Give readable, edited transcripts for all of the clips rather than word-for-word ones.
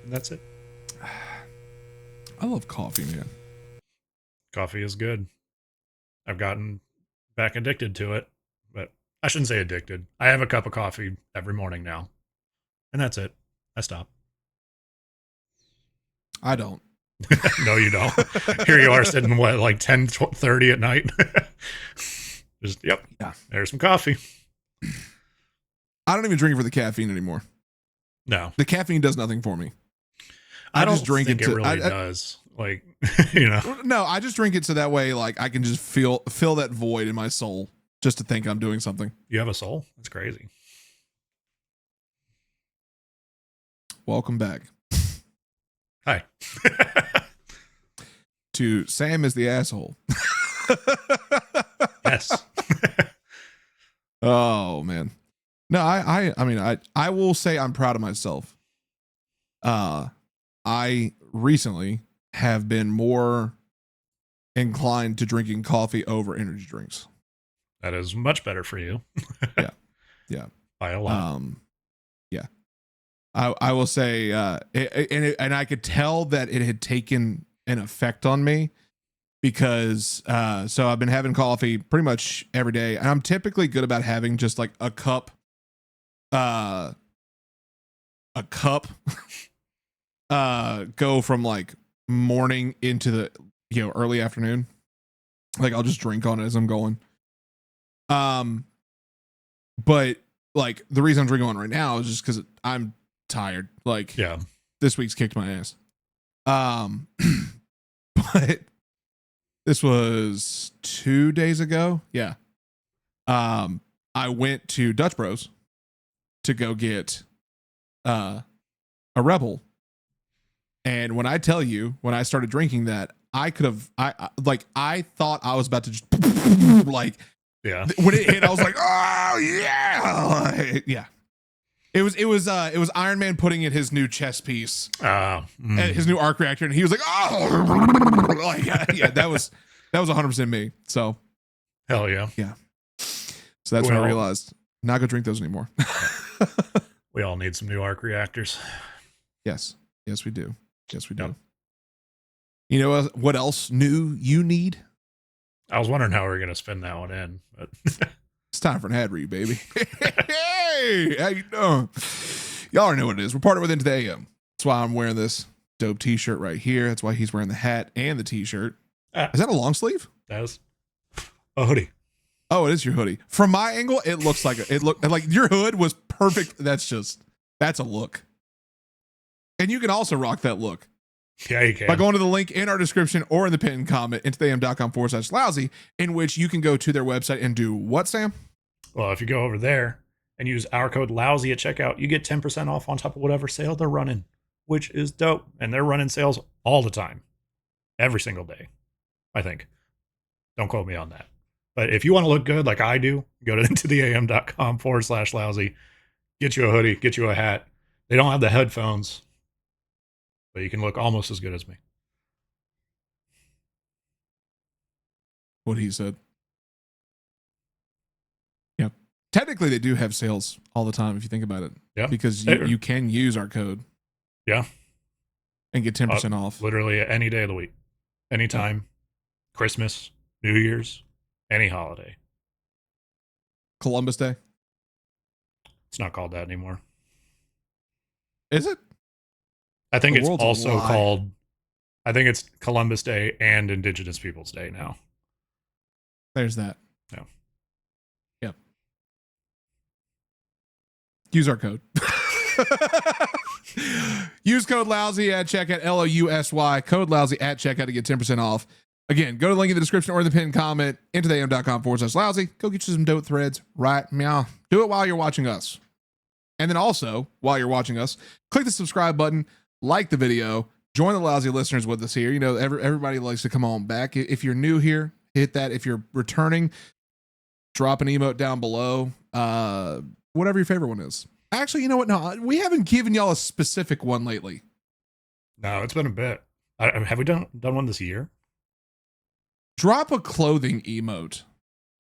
And that's it. I love coffee, man. Coffee is good. I've gotten back addicted to it, but I shouldn't say addicted. I have a cup of coffee every morning now, and that's it. I stop. I don't. No, you don't. Here you are sitting, what, like 10:30 at night? Just, yep. Yeah. There's some coffee. I don't even drink it for the caffeine anymore. No. The caffeine does nothing for me. I just don't drink think it. it really does. Like, you know. No, I just drink it so that way, like, I can just fill that void in my soul just to think I'm doing something. You have a soul? That's crazy. Welcome back. Hi. To Sam is the asshole. Yes. Oh man. No, I mean, I will say I'm proud of myself. I recently have been more inclined to drinking coffee over energy drinks. That is much better for you. Yeah. By a lot. Yeah. I will say, and I could tell that it had taken an effect on me because, so I've been having coffee pretty much every day, and I'm typically good about having just like a cup, go from like morning into the, early afternoon. Like I'll just drink on it as I'm going. But like the reason I'm drinking on right now is just because I'm tired. Like, Yeah. This week's kicked my ass. But this was 2 days ago. Yeah. I went to Dutch Bros to go get a Rebel. And when I tell you, when I started drinking that, I thought I was about to just like, yeah. When it hit, I was like, oh yeah. Yeah. It was Iron Man putting in his new chess piece, his new arc reactor, and he was like, oh, like, yeah, that was 100% me. So, hell yeah, yeah. So that's when I realized not gonna drink those anymore. We all need some new arc reactors. Yes, we do. Yes, we do. Yep. You know what else new you need? I was wondering how we were gonna spin that one in, but it's time for an ad read, baby. Hey, how you doing? Y'all already know what it is. We're partnered with Into the AM. That's why I'm wearing this dope t-shirt right here. That's why he's wearing the hat and the t-shirt. Is that a long sleeve? That is a hoodie. Oh, it is your hoodie. From my angle, it looks like it looked like your hood was perfect. That's a look. And you can also rock that look. Yeah, you can. By going to the link in our description or in the pinned comment, intotheam.com/lousy, in which you can go to their website and do what, Sam? Well, if you go over there and use our code Lousy at checkout, you get 10% off on top of whatever sale they're running, which is dope. And they're running sales all the time, every single day, I think. Don't quote me on that. But if you want to look good like I do, go to intotheam.com/lousy, get you a hoodie, get you a hat. They don't have the headphones, but you can look almost as good as me. What he said. Yeah. Technically, they do have sales all the time if you think about it. Yeah. Because you can use our code. Yeah. And get 10% off. Literally any day of the week. Anytime. Yeah. Christmas, New Year's, any holiday. Columbus Day? It's not called that anymore. Is it? I think it's also called, I think it's Columbus Day and Indigenous Peoples Day now. There's that. Yeah. Yep. Use our code. Use code Lousy at checkout, LOUSY, code Lousy at checkout to get 10% off. Again, go to the link in the description or in the pinned comment, intotheam.com/lousy. Go get you some dope threads right meow. Do it while you're watching us. And then also, while you're watching us, click the subscribe button, like the video, join the Lousy listeners with us here. You know, everybody likes to come on back. If you're new here, hit that. If you're returning, drop an emote down below. Whatever your favorite one is. Actually, you know what? No, we haven't given y'all a specific one lately. No, it's been a bit. Have we done one this year? Drop a clothing emote.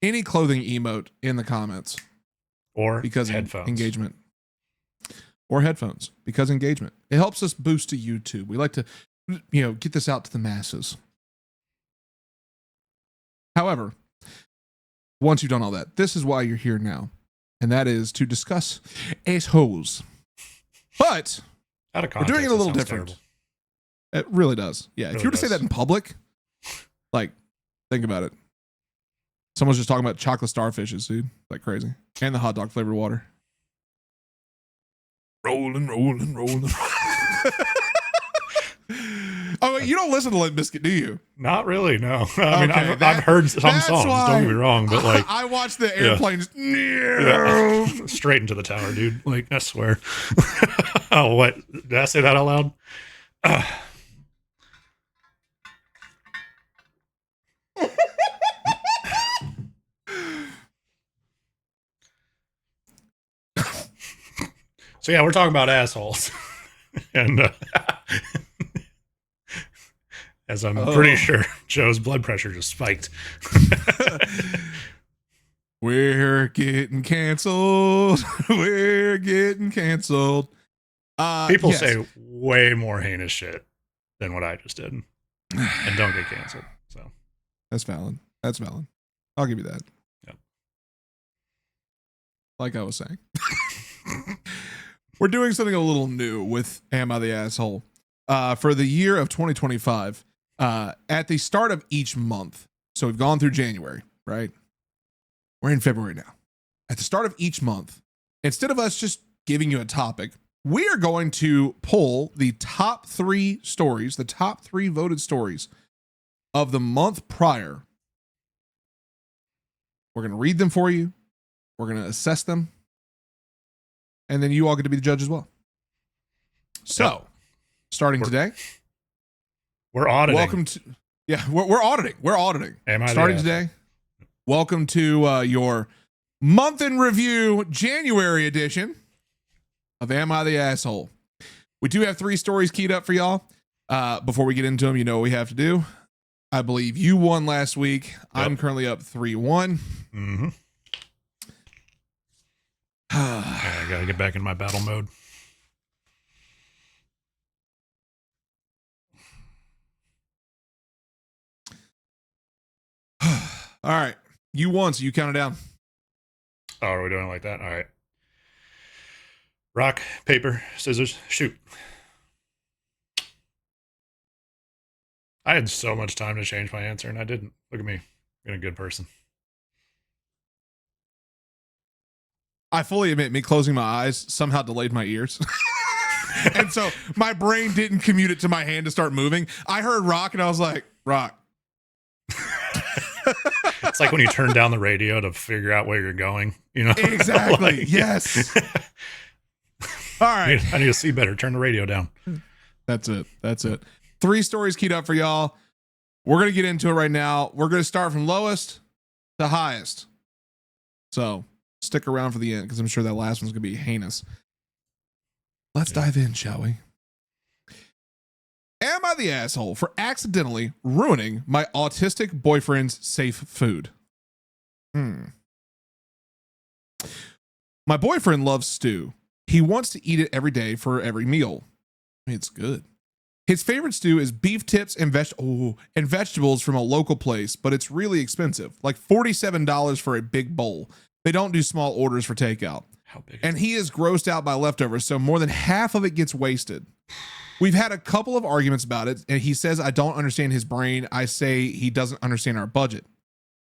Any clothing emote in the comments. Or because headphones. Engagement. or headphones because engagement. It helps us boost to YouTube. We like to, get this out to the masses. However, once you've done all that, this is why you're here now. And that is to discuss assholes. But out of context, we're doing it a little different. Terrible. It really does. Yeah. If you were to say that in public, like, think about it. Someone's just talking about chocolate starfishes, dude. Like crazy. And the hot dog flavored water. Rolling. Oh, wait, you don't listen to Limp Bizkit, do you? Not really, no. I mean, I've heard some songs, don't get me wrong, but like... I watched the airplanes. Yeah. Straight into the tower, dude. Like, I swear. Oh, what? Did I say that out loud? So yeah, we're talking about assholes. And as I'm pretty sure Joe's blood pressure just spiked. We're getting canceled. We're getting canceled. People say way more heinous shit than what I just did and don't get canceled. So that's valid. I'll give you that. Yep. Like I was saying. We're doing something a little new with Am I the Asshole? For the year of 2025, at the start of each month. So we've gone through January, right? We're in February now. At the start of each month, instead of us just giving you a topic, we are going to pull the top 3 stories, the top 3 voted stories of the month prior. We're going to read them for you. We're going to assess them. And then you all get to be the judge as well. So, starting today, we're auditing. Welcome to, we're auditing. We're auditing. Starting today, welcome to your month in review January edition of Am I the Asshole? We do have 3 stories keyed up for y'all. Before we get into them, you know what we have to do. I believe you won last week. Yep. I'm currently up 3-1. Mm-hmm. I gotta get back in my battle mode. All right. You won, so you count it down. Oh, are we doing it like that? All right. Rock, paper, scissors, shoot. I had so much time to change my answer, and I didn't. Look at me. Being a good person. I fully admit, me closing my eyes somehow delayed my ears. And so my brain didn't commute it to my hand to start moving. I heard rock, and I was like, rock. It's like when you turn down the radio to figure out where you're going, you know? Exactly. Like, yes. All right. I need to see better. Turn the radio down. That's it. 3 stories keyed up for y'all. We're going to get into it right now. We're going to start from lowest to highest. So stick around for the end because I'm sure that last one's going to be heinous. Let's dive in, shall we? Am I the asshole for accidentally ruining my autistic boyfriend's safe food? My boyfriend loves stew. He wants to eat it every day for every meal. It's good. His favorite stew is beef tips and vegetables from a local place, but it's really expensive, like $47 for a big bowl. They don't do small orders for takeout. How big? And he is grossed out by leftovers, so more than half of it gets wasted. We've had a couple of arguments about it, and he says I don't understand his brain. I say he doesn't understand our budget.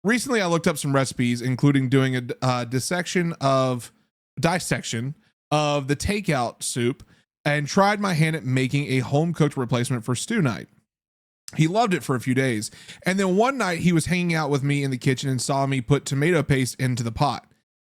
Recently, I looked up some recipes, including doing a dissection of the takeout soup, and tried my hand at making a home-cooked replacement for stew night. He loved it for a few days, and then one night he was hanging out with me in the kitchen and saw me put tomato paste into the pot.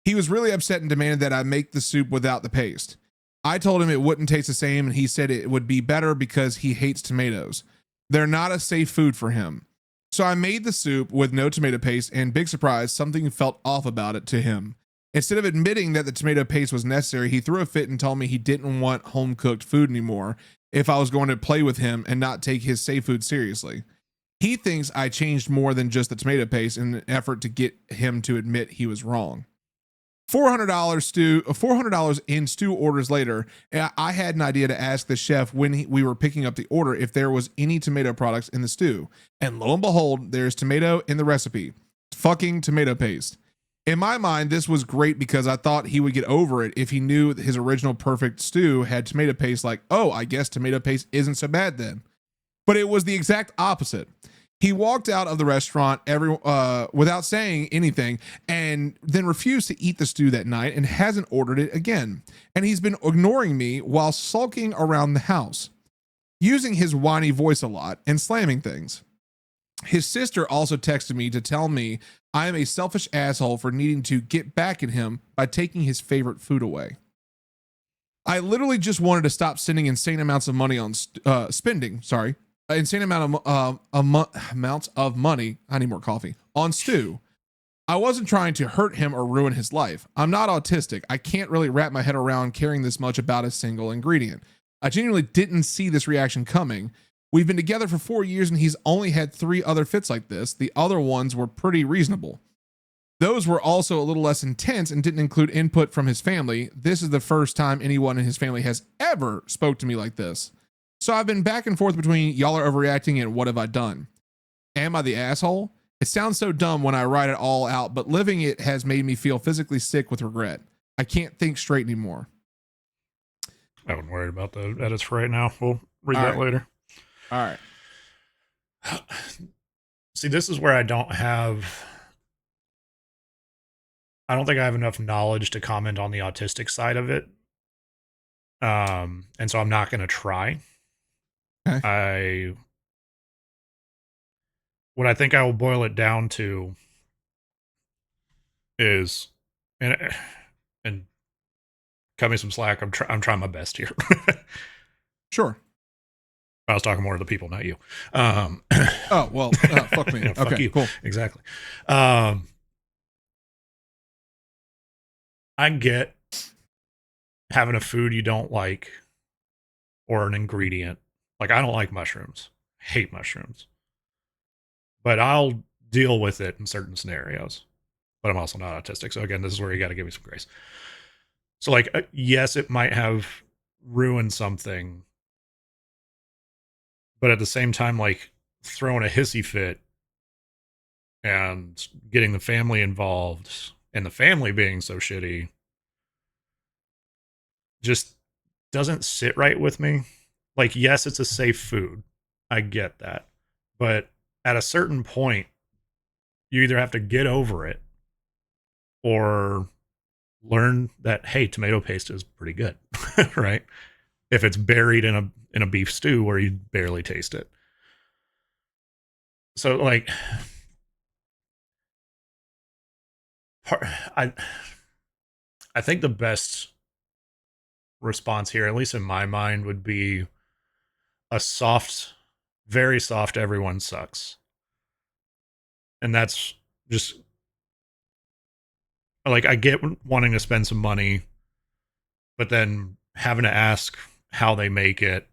He was really upset and demanded that I make the soup without the paste. I told him it wouldn't taste the same, and he said it would be better because he hates tomatoes. They're not a safe food for him. So I made the soup with no tomato paste, and big surprise, something felt off about it to him. Instead of admitting that the tomato paste was necessary, he threw a fit and told me he didn't want home-cooked food anymore if I was going to play with him and not take his safe food seriously. He thinks I changed more than just the tomato paste in an effort to get him to admit he was wrong. $400 in stew orders later, I had an idea to ask the chef when we were picking up the order if there was any tomato products in the stew. And lo and behold, there's tomato in the recipe. Fucking tomato paste. In my mind, this was great because I thought he would get over it if he knew his original perfect stew had tomato paste. Like, oh, I guess tomato paste isn't so bad then. But it was the exact opposite. He walked out of the restaurant without saying anything and then refused to eat the stew that night and hasn't ordered it again. And he's been ignoring me while sulking around the house, using his whiny voice a lot and slamming things. His sister also texted me to tell me I am a selfish asshole for needing to get back at him by taking his favorite food away. I literally just wanted to stop spending insane amounts of money on insane amounts of money. I need more coffee on stew. I wasn't trying to hurt him or ruin his life. I'm not autistic. I can't really wrap my head around caring this much about a single ingredient. I genuinely didn't see this reaction coming. We've been together for 4 years and he's only had 3 other fits like this. The other ones were pretty reasonable. Those were also a little less intense and didn't include input from his family. This is the first time anyone in his family has ever spoke to me like this. So I've been back and forth between y'all are overreacting and what have I done? Am I the asshole? It sounds so dumb when I write it all out, but living it has made me feel physically sick with regret. I can't think straight anymore. I wouldn't worry about the edits for right now. We'll read All that right. later. All right. See, this is where I don't think I have enough knowledge to comment on the autistic side of it. And so I'm not going to try. Okay. What I think I will boil it down to is, and cut me some slack. I'm trying my best here. Sure. I was talking more to the people, not you. Oh, well, fuck me. Yeah, fuck okay, you. cool. Exactly. I get having a food you don't like or an ingredient. Like, I don't like mushrooms. Hate mushrooms. But I'll deal with it in certain scenarios. But I'm also not autistic. So again, this is where you got to give me some grace. So like, yes, it might have ruined something. But at the same time, like throwing a hissy fit and getting the family involved and the family being so shitty just doesn't sit right with me. Like, yes, it's a safe food. I get that. But at a certain point, you either have to get over it or learn that, hey, tomato paste is pretty good, right? If it's buried in a beef stew where you barely taste it. So like I think the best response here, at least in my mind, would be a soft, very soft everyone sucks. And that's just like, I get wanting to spend some money, but then having to ask how they make it,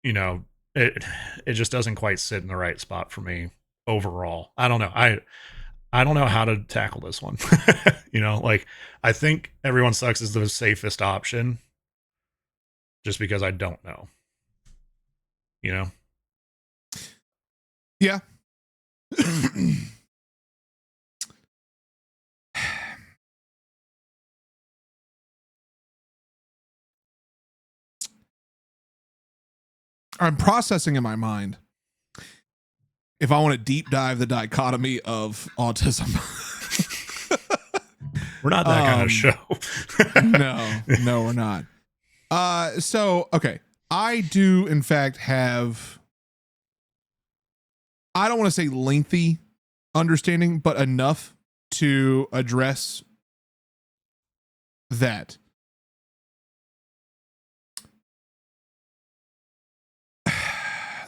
you know, it just doesn't quite sit in the right spot for me overall. I don't know. I don't know how to tackle this one. You know, like, I think everyone sucks is the safest option just because I don't know. You know? Yeah. I'm processing in my mind if I want to deep dive the dichotomy of autism. We're not that kind of show. No, we're not. So, okay. I do, in fact, have, I don't want to say lengthy understanding, but enough to address that.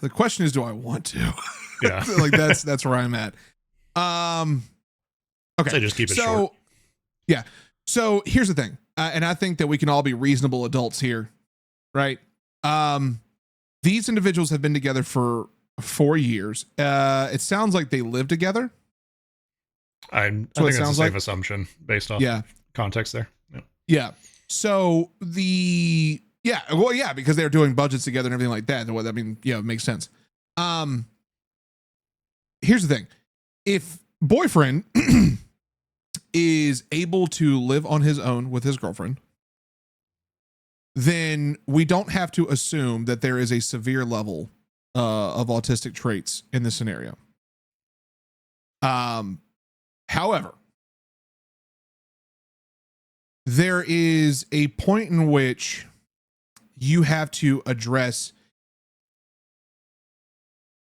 The question is, do I want to? Yeah. Like, that's where I'm at. Okay. So just keep it short. Yeah. So here's the thing. And I think that we can all be reasonable adults here, right? These individuals have been together for 4 years. It sounds like they live together. I That's think what it that's a sounds safe like. assumption based off Yeah. context there. Yeah. Yeah. So because they're doing budgets together and everything like that. What I mean, it makes sense. Here's the thing. If boyfriend is able to live on his own with his girlfriend, then we don't have to assume that there is a severe level of autistic traits in this scenario. However, there is a point in which you have to address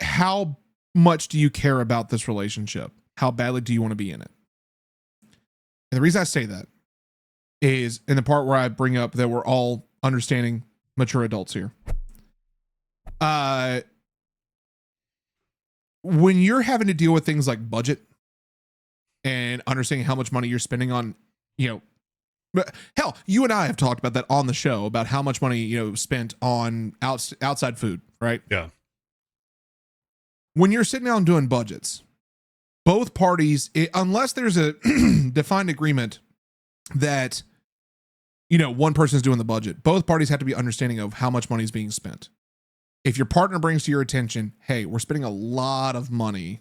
how much do you care about this relationship? How badly do you want to be in it? And the reason I say that is in the part where I bring up that we're all understanding, mature adults here. When you're having to deal with things like budget and understanding how much money you're spending on, but hell, you and I have talked about that on the show about how much money, spent on outside food, right? Yeah. When you're sitting down doing budgets, both parties, unless there's a defined agreement that, one person is doing the budget, both parties have to be understanding of how much money is being spent. If your partner brings to your attention, hey, we're spending a lot of money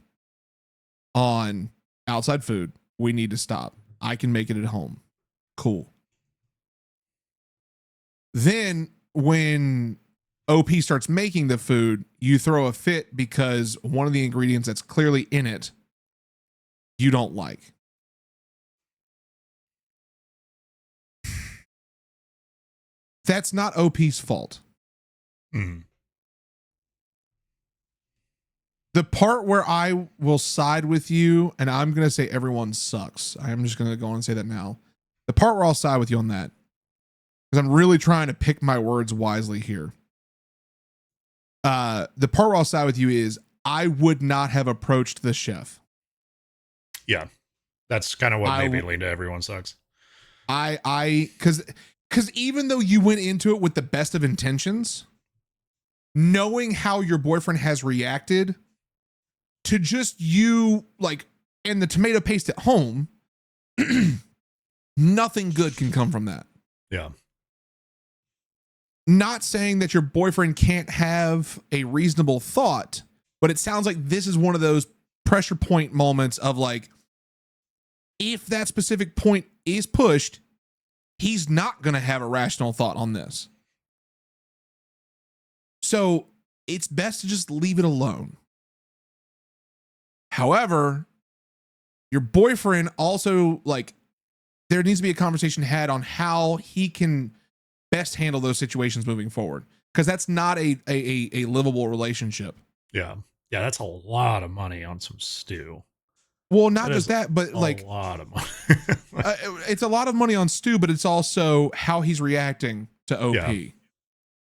on outside food, we need to stop. I can make it at home. Cool. Then when OP starts making the food, you throw a fit because one of the ingredients that's clearly in it you don't like. That's not OP's fault. Mm. The part where I will side with you, and I'm going to say everyone sucks. I'm just going to go on and say that now. The part where I'll side with you on that, because I'm really trying to pick my words wisely here. The part where I'll side with you is I would not have approached the chef. Yeah. That's kind of what made me lean to everyone sucks. Because even though you went into it with the best of intentions, knowing how your boyfriend has reacted to just you, like, and the tomato paste at home, nothing good can come from that. Yeah. Not saying that your boyfriend can't have a reasonable thought, but it sounds like this is one of those pressure point moments of like, if that specific point is pushed, he's not going to have a rational thought on this. So it's best to just leave it alone. However, your boyfriend also, like, there needs to be a conversation had on how he can best handle those situations moving forward, because that's not a livable relationship. Yeah. Yeah. That's a lot of money on some stew. Well, not just that, but like a lot of money. It's a lot of money on stew, but it's also how he's reacting to OP. Yeah.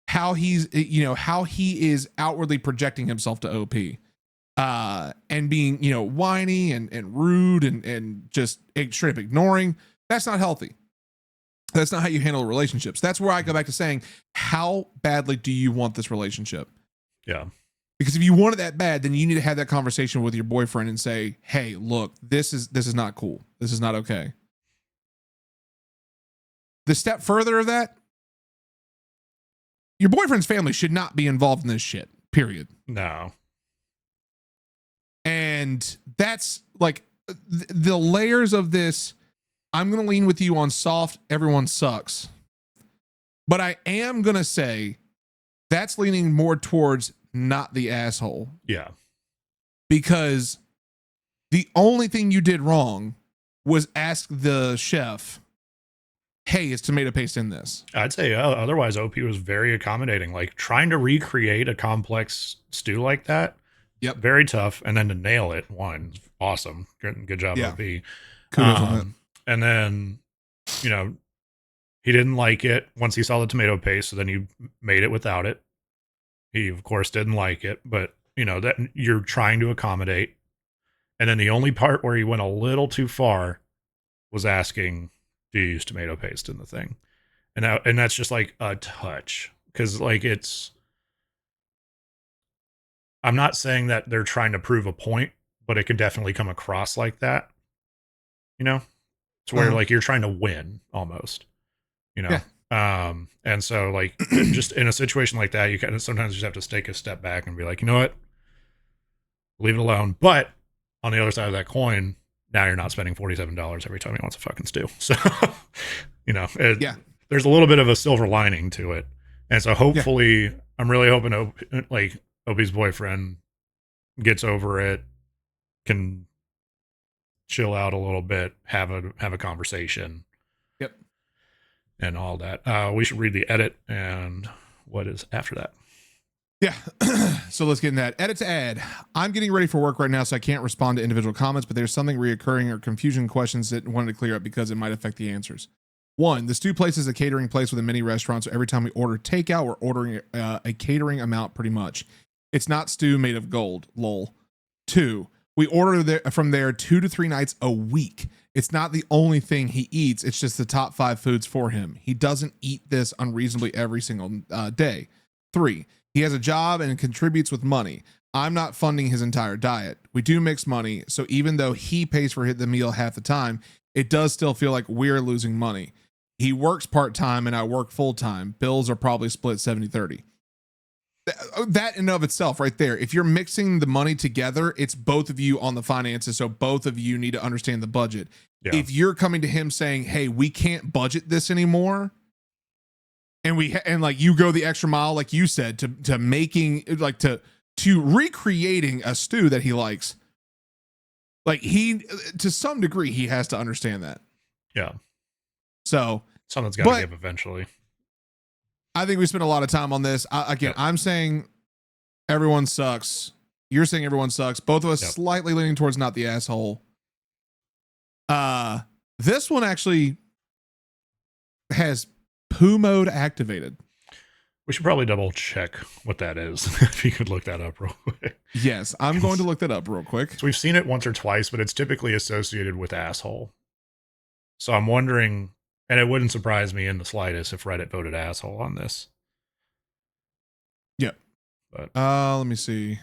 How he's, how he is outwardly projecting himself to OP. And being, whiny and rude and just straight up ignoring. That's not healthy. That's not how you handle relationships. That's where I go back to saying, how badly do you want this relationship? Yeah. Because if you want it that bad, then you need to have that conversation with your boyfriend and say, hey, look, this is not cool. This is not okay. The step further of that, your boyfriend's family should not be involved in this shit, period. No. And that's like the layers of this. I'm going to lean with you on soft, everyone sucks. But I am going to say that's leaning more towards not the asshole. Yeah. Because the only thing you did wrong was ask the chef, hey, is tomato paste in this? I'd say otherwise OP was very accommodating. Like trying to recreate a complex stew like that. Yep. Very tough. And then to nail it, awesome. Good job, yeah. OP. Kudos on that. And then, he didn't like it once he saw the tomato paste. So then you made it without it. He, of course, didn't like it, but that you're trying to accommodate. And then the only part where he went a little too far was asking, do you use tomato paste in the thing? And that's just like a touch. Cause like I'm not saying that they're trying to prove a point, but it can definitely come across like that. you know, to where Uh-huh. like you're trying to win almost, you know. Yeah. And so like just in a situation like that, you kind of sometimes just have to take a step back and be like, you know what, leave it alone. But on the other side of that coin, now you're not spending $47 every time he wants a fucking stew. So, you know, Yeah. there's a little bit of a silver lining to it. And so Yeah. hopefully, I'm really hoping like Opie's boyfriend gets over it, can chill out a little bit, have a conversation, Yep. and all that. We should read the edit and what is after that. Yeah. So let's get in that. Edit to add. I'm getting ready for work right now, so I can't respond to individual comments, but there's something reoccurring or confusion questions that I wanted to clear up because it might affect the answers. One, the stew place is a catering place with a mini restaurant, so every time we order takeout, we're ordering a catering amount pretty much. It's not stew made of gold, lol. Two, we order from there 2 to 3 nights a week. It's not the only thing he eats, it's just the top 5 foods for him. He doesn't eat this unreasonably every single day. Three, he has a job and contributes with money. I'm not funding his entire diet. We do mix money, so even though he pays for the meal half the time, it does still feel like we're losing money. He works part-time and I work full-time. Bills are probably split 70-30. That in and of itself right there, if you're mixing the money together, it's both of you on the finances, so both of you need to understand the budget. Yeah. If you're coming to him saying, hey, we can't budget this anymore, and like you go the extra mile, like you said, to making like to recreating a stew that he likes, like he to some degree he has to understand that. Yeah. So Something's got to give eventually. I think we spent a lot of time on this. I'm saying everyone sucks. You're saying everyone sucks. Both of us slightly leaning towards not the asshole. This one actually has poo mode activated. We should probably double check what that is. If you could look that up real quick. Yes, I'm going to look that up real quick. So we've seen it once or twice, but it's typically associated with asshole. So I'm wondering, and it wouldn't surprise me in the slightest if Reddit voted asshole on this. Yep. But let me see.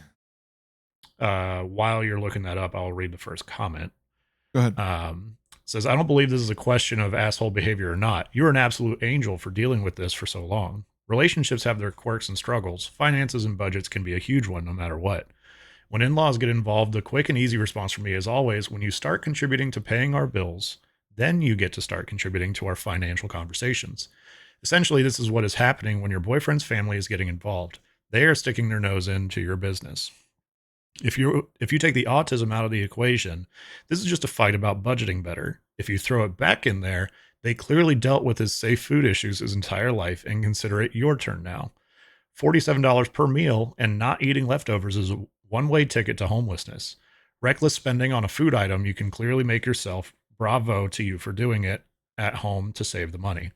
While you're looking that up, I'll read the first comment. Go ahead. Says, I don't believe this is a question of asshole behavior or not. You're an absolute angel for dealing with this for so long. Relationships have their quirks and struggles. Finances and budgets can be a huge one no matter what. When in-laws get involved, the quick and easy response from me is always, when you start contributing to paying our bills, then you get to start contributing to our financial conversations. Essentially, this is what is happening when your boyfriend's family is getting involved. They are sticking their nose into your business. If you take the autism out of the equation, this is just a fight about budgeting better. If you throw it back in there, they clearly dealt with his safe food issues his entire life and consider it your turn now. $47 per meal and not eating leftovers is a one-way ticket to homelessness. Reckless spending on a food item you can clearly make yourself. Bravo to you for doing it at home to save the money.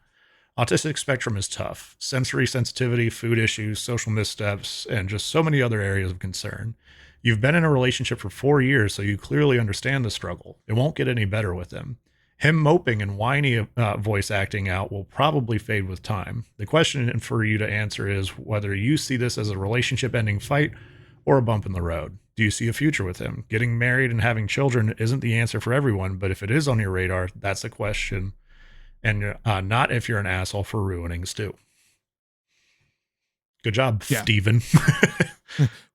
Autistic spectrum is tough. Sensory sensitivity, food issues, social missteps, and just so many other areas of concern. You've been in a relationship for 4 years, so you clearly understand the struggle. It won't get any better with him. Him moping and whiny voice acting out will probably fade with time. The question for you to answer is whether you see this as a relationship-ending fight or a bump in the road. Do you see a future with him? Getting married and having children isn't the answer for everyone, but if it is on your radar, that's the question. And not if you're an asshole for ruining stew. Good job, Steven.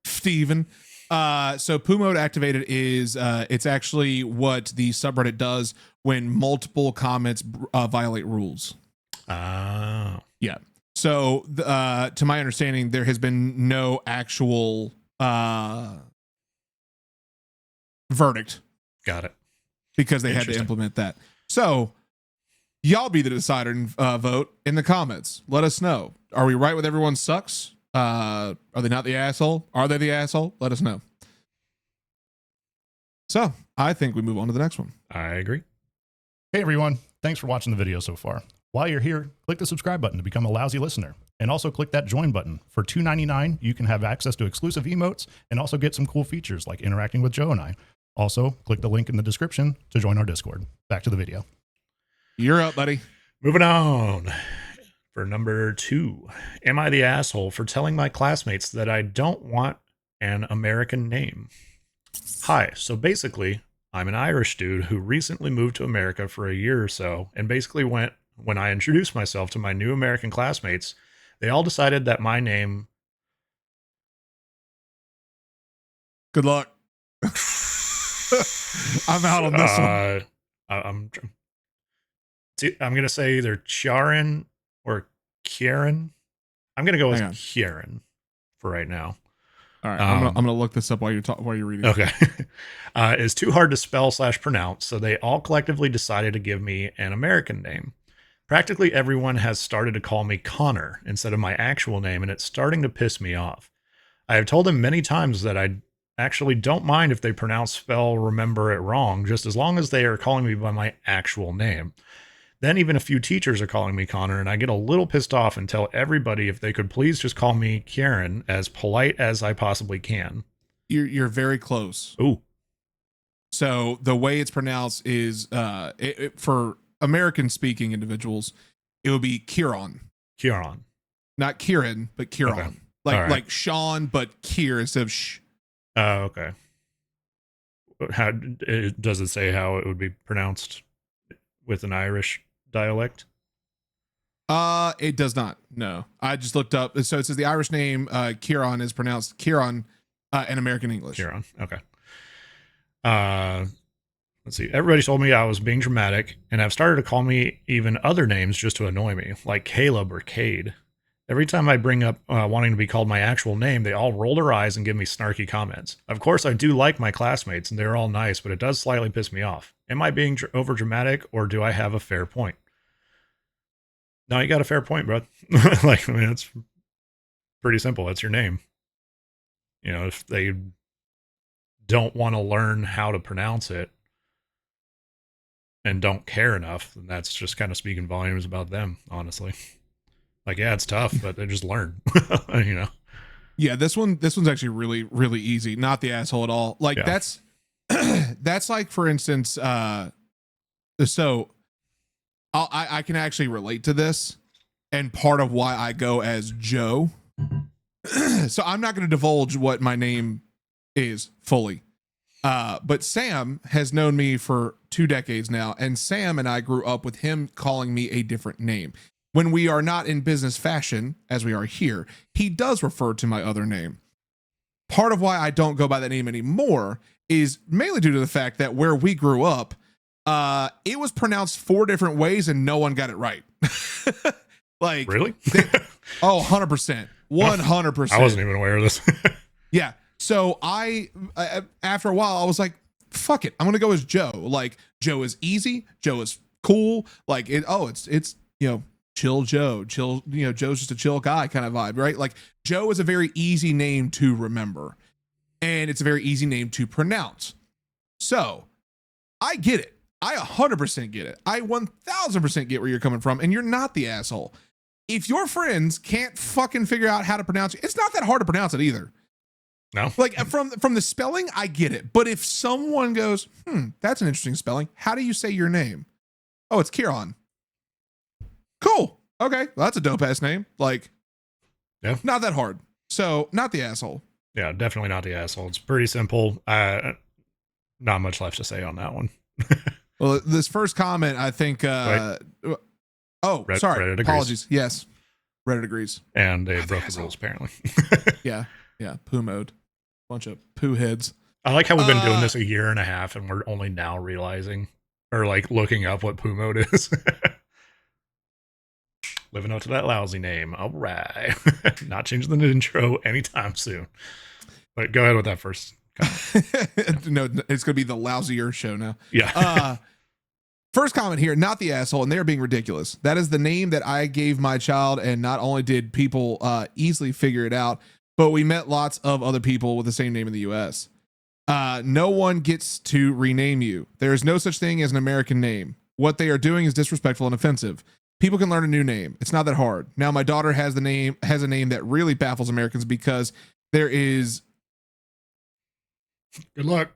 Steven. So poo mode activated is it's actually what the subreddit does when multiple comments violate rules. Yeah. So to my understanding, there has been no actual verdict. Got it. Because they had to implement that. So y'all be the decider and vote in the comments. Let us know. Are we right with everyone sucks? Are they not the asshole? Are they the asshole? Let us know. So I think we move on to the next one. I agree. Hey everyone, thanks for watching the video so far. While you're here, click the subscribe button to become a Lousy listener. And also click that join button. For $2.99, you can have access to exclusive emotes and also get some cool features like interacting with Joe and I. Also, click the link in the description to join our Discord. Back to the video. You're up, buddy. Moving on. For number 2, am I the asshole for telling my classmates that I don't want an American name? Hi, so basically, I'm an Irish dude who recently moved to America for a year or so, and basically when I introduced myself to my new American classmates, they all decided that my name. Good luck. I'm out on this one. I'm I'm gonna say either Charin or Kieran. I'm gonna go with Hang on. Kieran for right now. All right, I'm gonna look this up while you're reading. Okay. Is too hard to spell / pronounce, so they all collectively decided to give me an American name. Practically everyone has started to call me Connor instead of my actual name, and it's starting to piss me off. I have told them many times that I actually don't mind if they pronounce, spell, remember it wrong, just as long as they are calling me by my actual name. Then even a few teachers are calling me Connor, and I get a little pissed off and tell everybody if they could please just call me Kieran, as polite as I possibly can. You're very close. Ooh. So the way it's pronounced is for American speaking individuals, it would be Kieran. Kieran. Not Kieran, but Kieran. Okay. Like Sean, but Kier instead of sh. Oh, okay. How does it say how it would be pronounced with an Irish dialect? It does not. No, I just looked up. So it says the Irish name Kieran is pronounced Kieran in American English. Kieran. Okay. Let's see. Everybody told me I was being dramatic, and have started to call me even other names just to annoy me, like Caleb or Cade. Every time I bring up wanting to be called my actual name, they all roll their eyes and give me snarky comments. Of course, I do like my classmates, and they're all nice, but it does slightly piss me off. Am I being over dramatic, or do I have a fair point? No, you got a fair point, bro. Like, I mean, it's pretty simple. That's your name. You know, if they don't want to learn how to pronounce it and don't care enough, then that's just kind of speaking volumes about them, honestly. Like, yeah, it's tough, but they just learn, you know? Yeah, this one's actually really, really easy. Not the asshole at all. Like Yeah. that's like, for instance, so I can actually relate to this, and part of why I go as Joe. So I'm not going to divulge what my name is fully. But Sam has known me for 2 decades now, and Sam and I grew up with him calling me a different name. When we are not in business fashion, as we are here, he does refer to my other name. Part of why I don't go by that name anymore is mainly due to the fact that where we grew up, it was pronounced 4 different ways and no one got it right. Like, really? 100%. 100%. I wasn't even aware of this. Yeah. So after a while, I was like, fuck it. I'm going to go as Joe. Like, Joe is easy. Joe is cool. Like, it's, chill Joe, Joe's just a chill guy kind of vibe, right? Like, Joe is a very easy name to remember, and it's a very easy name to pronounce. So I get it. I 100% get it. I 1000% get where you're coming from, and you're not the asshole. If your friends can't fucking figure out how to pronounce it, it's not that hard to pronounce it either. No. Like, from the spelling, I get it. But if someone goes, that's an interesting spelling. How do you say your name? Oh, it's Kieran. Cool. Okay. Well, that's a dope ass name. Like, yeah, not that hard. So, not the asshole. Yeah, definitely not the asshole. It's pretty simple. Not much left to say on that one. Well, this first comment, I think, sorry. Reddit agrees. Apologies. Yes. Reddit agrees. And they broke the rules, apparently. Yeah. Poo mode. Bunch of poo heads. I like how we've been doing this a year and a half, and we're only now realizing, or like looking up what poo mode is. Living up to that lousy name. All right. Not changing the intro anytime soon. But go ahead with that first comment. No, it's going to be the lousier show now. Yeah. First comment here, not the asshole, and they're being ridiculous. That is the name that I gave my child, and not only did people easily figure it out, but we met lots of other people with the same name in the U.S. No one gets to rename you. There is no such thing as an American name. What they are doing is disrespectful and offensive. People can learn a new name. It's not that hard. Now, my daughter has a name that really baffles Americans because there is. Good luck.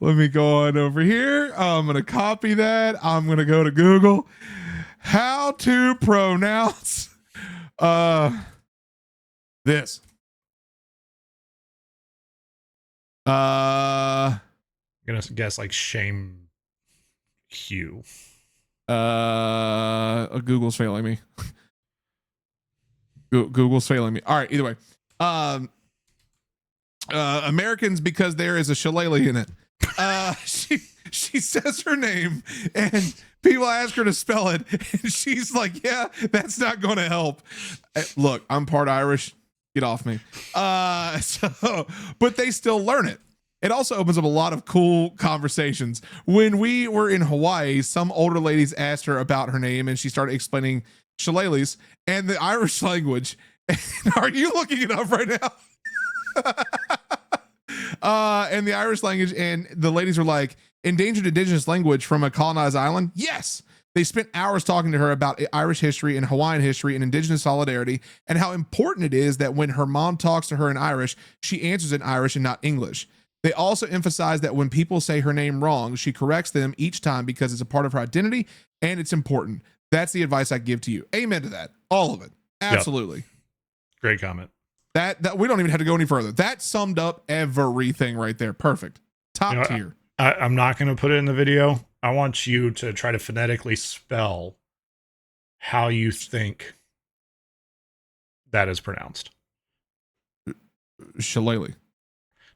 Let me go on over here. I'm going to copy that. I'm going to go to Google. How to pronounce this. Uh, I'm gonna guess like shame Hugh. Google's failing me. Google's failing me. All right. Either way, Americans, because there is a shillelagh in it. She says her name and people ask her to spell it and she's like, yeah, that's not going to help. Look, I'm part Irish. Get off me. But they still learn it. It also opens up a lot of cool conversations. When we were in Hawaii, some older ladies asked her about her name and she started explaining shillelaghs and the Irish language. Are you looking it up right now? And the Irish language, and the ladies were like, endangered indigenous language from a colonized island? Yes. They spent hours talking to her about Irish history and Hawaiian history and indigenous solidarity and how important it is that when her mom talks to her in Irish, she answers in Irish and not English. They also emphasize that when people say her name wrong, she corrects them each time because it's a part of her identity and it's important. That's the advice I give to you. Amen to that. All of it. Absolutely. Yep. Great comment. That we don't even have to go any further. That summed up everything right there. Perfect. Top tier. I'm not going to put it in the video. I want you to try to phonetically spell how you think that is pronounced. Shillelagh.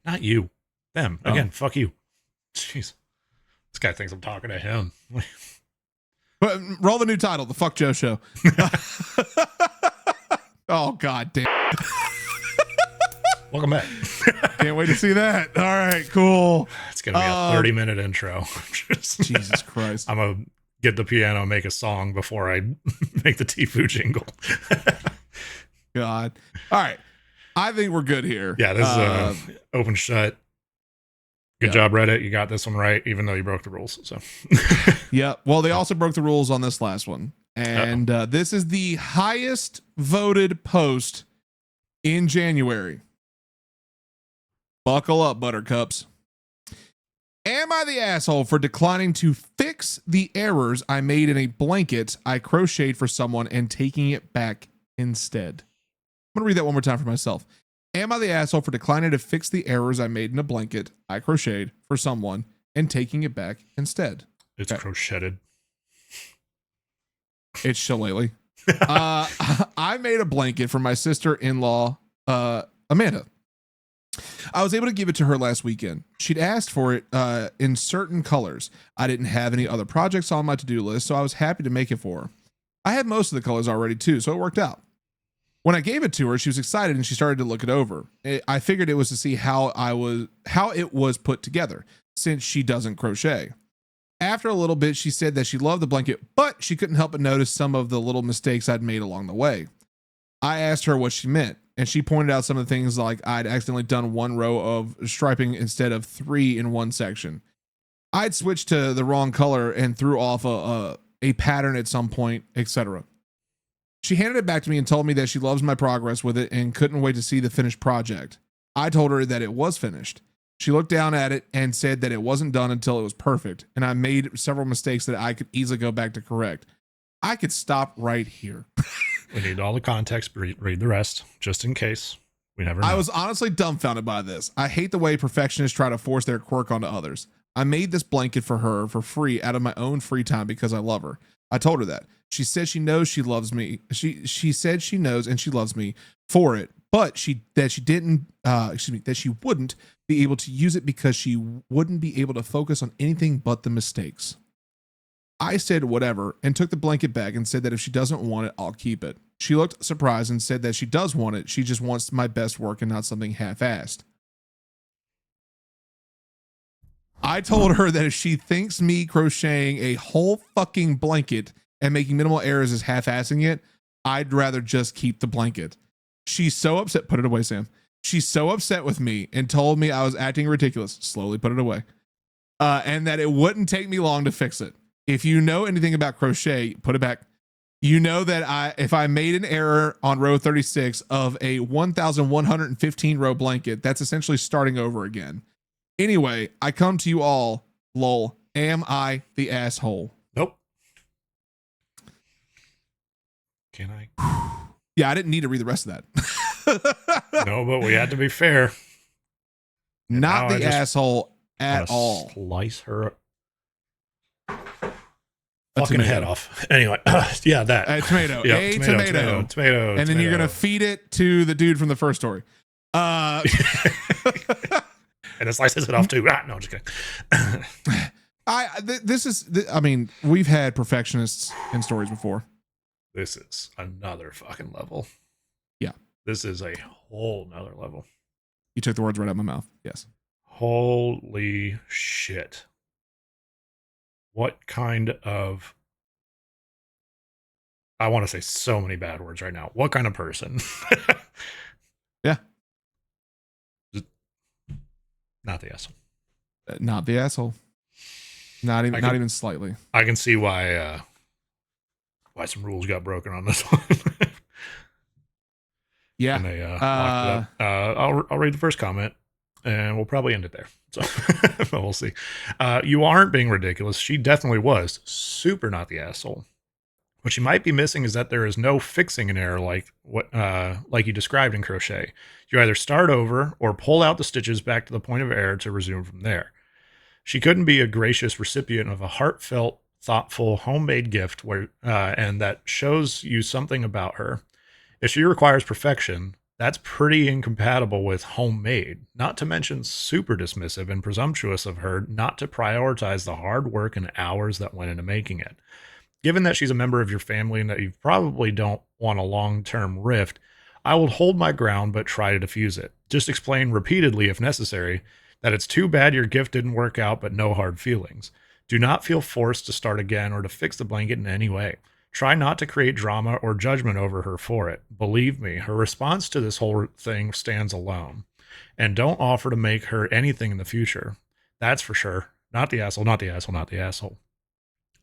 Not you. Them. Again, fuck you. Jeez. This guy thinks I'm talking to him. But roll the new title, The Fuck Joe Show. Oh, God damn. Welcome back. Can't wait to see that. All right, cool. It's going to be a 30-minute intro. Jesus Christ. I'm going to get the piano and make a song before I make the Tfue jingle. God. All right. I think we're good here. Yeah, this is open shut. Good job, Reddit. You got this one right, even though you broke the rules. So, yeah. Well, they also broke the rules on this last one. And this is the highest voted post in January. Buckle up, buttercups. Am I the asshole for declining to fix the errors I made in a blanket I crocheted for someone and taking it back instead? I'm going to read that one more time for myself. Am I the asshole for declining to fix the errors I made in a blanket I crocheted for someone and taking it back instead? It's crocheted. It's shillelagh. I made a blanket for my sister-in-law, Amanda. I was able to give it to her last weekend. She'd asked for it in certain colors. I didn't have any other projects on my to-do list, so I was happy to make it for her. I had most of the colors already too, so it worked out. When I gave it to her, she was excited and she started to look it over. I figured it was to see how it was put together, since she doesn't crochet. After a little bit, she said that she loved the blanket, but she couldn't help but notice some of the little mistakes I'd made along the way. I asked her what she meant, and she pointed out some of the things like I'd accidentally done one row of striping instead of 3 in one section. I'd switched to the wrong color and threw off a pattern at some point, etc. She handed it back to me and told me that she loves my progress with it and couldn't wait to see the finished project. I told her that it was finished. She looked down at it and said that it wasn't done until it was perfect, and I made several mistakes that I could easily go back to correct. I could stop right here. We need all the context. Read the rest, just in case. We never know. I was honestly dumbfounded by this. I hate the way perfectionists try to force their quirk onto others. I made this blanket for her for free out of my own free time because I love her. I told her that. She said she knows she loves me. She said she knows and she loves me for it, but she wouldn't be able to use it because she wouldn't be able to focus on anything but the mistakes. I said whatever and took the blanket back and said that if she doesn't want it, I'll keep it. She looked surprised and said that she does want it. She just wants my best work and not something half-assed. I told her that if she thinks me crocheting a whole fucking blanket and making minimal errors is half-assing it, I'd rather just keep the blanket. She's so upset. Put it away, Sam. She's so upset with me and told me I was acting ridiculous. Slowly put it away. And that it wouldn't take me long to fix it. If you know anything about crochet, put it back. You know that if I made an error on row 36 of a 1,115 row blanket, that's essentially starting over again. Anyway, I come to you all, lol. Am I the asshole? Nope. Can I? Yeah, I didn't need to read the rest of that. No, but we had to be fair. And now Not I the just asshole wanna at all. Slice her A fucking tomato. head off. Anyway, yeah, that. A tomato. Yep, a tomato. And then you're gonna feed it to the dude from the first story. And it slices it off too. No, I'm just kidding. I mean, we've had perfectionists in stories before. This is another fucking level. Yeah. This is a whole nother level. You took the words right out of my mouth. Yes. Holy shit. What kind of... I want to say so many bad words right now. What kind of person? Yeah. Not the asshole. Not the asshole. Not even slightly. I can see why some rules got broken on this one. Yeah. And they locked it up. I'll read the first comment, and we'll probably end it there. So but we'll see. You aren't being ridiculous. She definitely was super not the asshole. What you might be missing is that there is no fixing an error like you described in crochet. You either start over or pull out the stitches back to the point of error to resume from there. She couldn't be a gracious recipient of a heartfelt, thoughtful, homemade gift and that shows you something about her. If she requires perfection, that's pretty incompatible with homemade, not to mention super dismissive and presumptuous of her not to prioritize the hard work and hours that went into making it. Given that she's a member of your family and that you probably don't want a long-term rift, I will hold my ground but try to diffuse it. Just explain repeatedly, if necessary, that it's too bad your gift didn't work out, but no hard feelings. Do not feel forced to start again or to fix the blanket in any way. Try not to create drama or judgment over her for it. Believe me, her response to this whole thing stands alone. And don't offer to make her anything in the future. That's for sure. Not the asshole, not the asshole, not the asshole.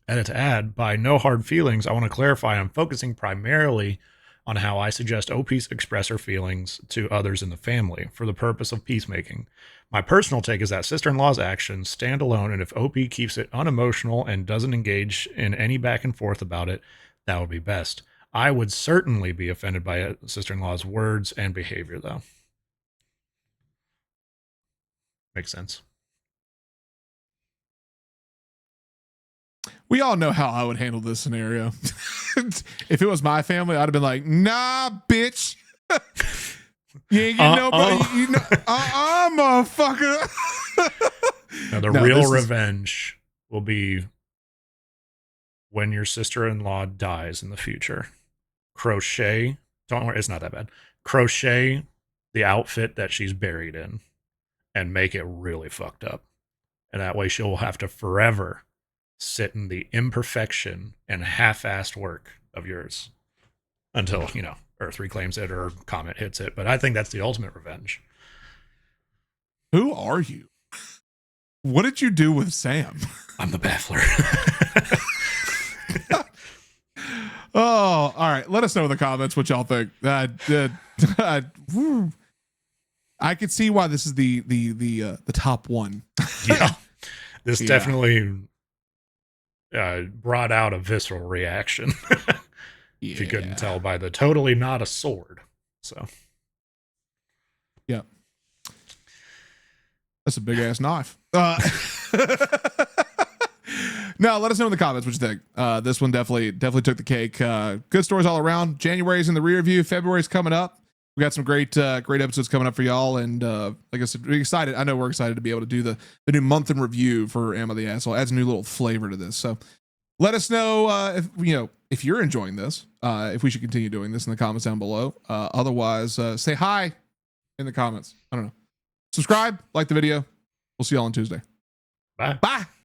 And to add, by no hard feelings, I want to clarify I'm focusing primarily on how I suggest OPs express her feelings to others in the family for the purpose of peacemaking. My personal take is that sister-in-law's actions stand alone, and if OP keeps it unemotional and doesn't engage in any back and forth about it, that would be best. I would certainly be offended by a sister-in-law's words and behavior, though. Makes sense. We all know how I would handle this scenario. If it was my family, I'd have been like, nah, bitch. You ain't getting nobody. Motherfucker. Now, the real revenge will be when your sister-in-law dies in the future. Crochet. Don't worry, it's not that bad. Crochet the outfit that she's buried in and make it really fucked up. And that way she'll have to forever sit in the imperfection and half-assed work of yours until, Earth reclaims it or Comet hits it. But I think that's the ultimate revenge. Who are you? What did you do with Sam? I'm the baffler. Oh, all right. Let us know in the comments what y'all think. I could see why this is the top one. Yeah. This definitely brought out a visceral reaction. If you couldn't tell by the totally not a sword. So. Yeah. That's a big ass knife. No, let us know in the comments what you think. This one definitely took the cake. Good stories all around. January's in the rear view. February's coming up. We got some great episodes coming up for y'all. And like I said, we're excited. I know we're excited to be able to do the new month in review for Am I the Asshole. Adds a new little flavor to this. So let us know if you're enjoying this, if we should continue doing this in the comments down below. Otherwise, say hi in the comments. I don't know. Subscribe, like the video. We'll see y'all on Tuesday. Bye. Bye.